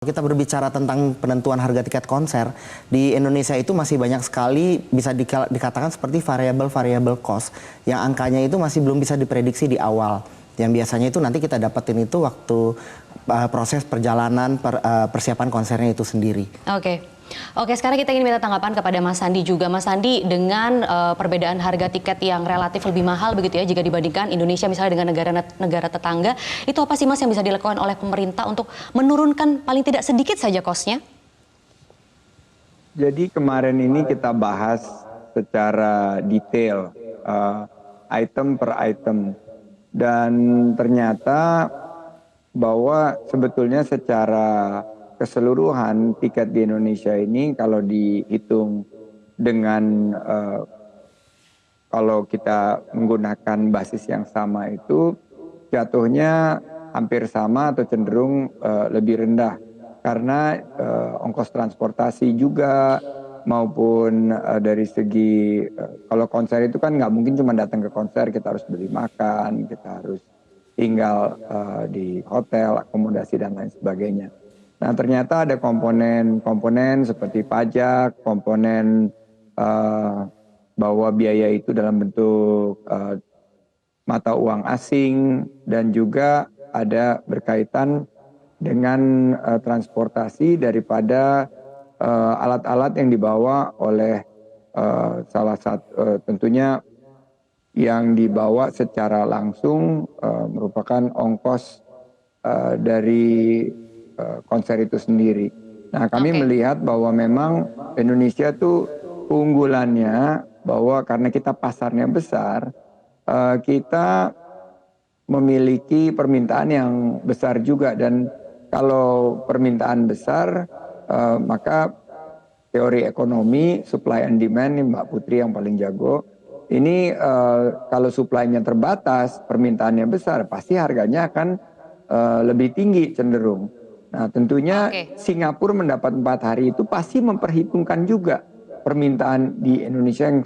Kita berbicara tentang penentuan harga tiket konser, di Indonesia itu masih banyak sekali bisa dikatakan seperti variabel-variabel cost yang angkanya itu masih belum bisa diprediksi di awal. Yang biasanya itu nanti kita dapetin itu waktu proses perjalanan persiapan konsernya itu sendiri. Oke, sekarang kita ingin minta tanggapan kepada Mas Sandi juga. Mas Sandi, dengan perbedaan harga tiket yang relatif lebih mahal begitu ya jika dibandingkan Indonesia misalnya dengan negara tetangga, itu apa sih Mas yang bisa dilakukan oleh pemerintah untuk menurunkan paling tidak sedikit saja cost-nya? Jadi kemarin ini kita bahas secara detail, item per item, dan ternyata bahwa sebetulnya secara keseluruhan tiket di Indonesia ini kalau dihitung dengan kalau kita menggunakan basis yang sama itu jatuhnya hampir sama atau cenderung lebih rendah karena ongkos transportasi juga maupun dari segi kalau konser itu kan nggak mungkin cuma datang ke konser, kita harus beli makan, kita harus tinggal di hotel, akomodasi dan lain sebagainya. Nah ternyata ada komponen seperti pajak, komponen bahwa biaya itu dalam bentuk mata uang asing dan juga ada berkaitan dengan transportasi daripada alat-alat yang dibawa oleh salah satu tentunya yang dibawa secara langsung merupakan ongkos dari konser itu sendiri. Nah kami melihat bahwa memang Indonesia tuh keunggulannya bahwa karena kita pasarnya besar, kita memiliki permintaan yang besar juga, dan kalau permintaan besar maka teori ekonomi supply and demand ini Mbak Putri yang paling jago. Ini kalau supply-nya terbatas, permintaannya besar, pasti harganya akan lebih tinggi cenderung. Nah tentunya Singapura mendapat 4 hari itu pasti memperhitungkan juga permintaan di Indonesia yang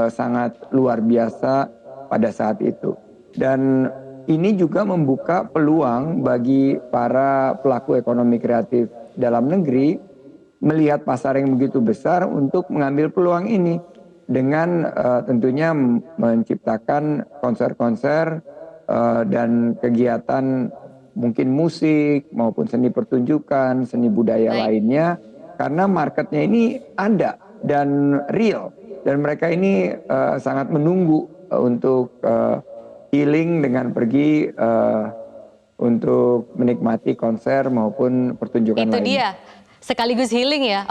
sangat luar biasa pada saat itu. Dan ini juga membuka peluang bagi para pelaku ekonomi kreatif dalam negeri melihat pasar yang begitu besar untuk mengambil peluang ini dengan tentunya menciptakan konser-konser dan kegiatan mungkin musik maupun seni pertunjukan, seni budaya lainnya, karena marketnya ini ada dan real, dan mereka ini sangat menunggu untuk healing dengan pergi untuk menikmati konser maupun pertunjukan lainnya. Itu dia, sekaligus healing ya.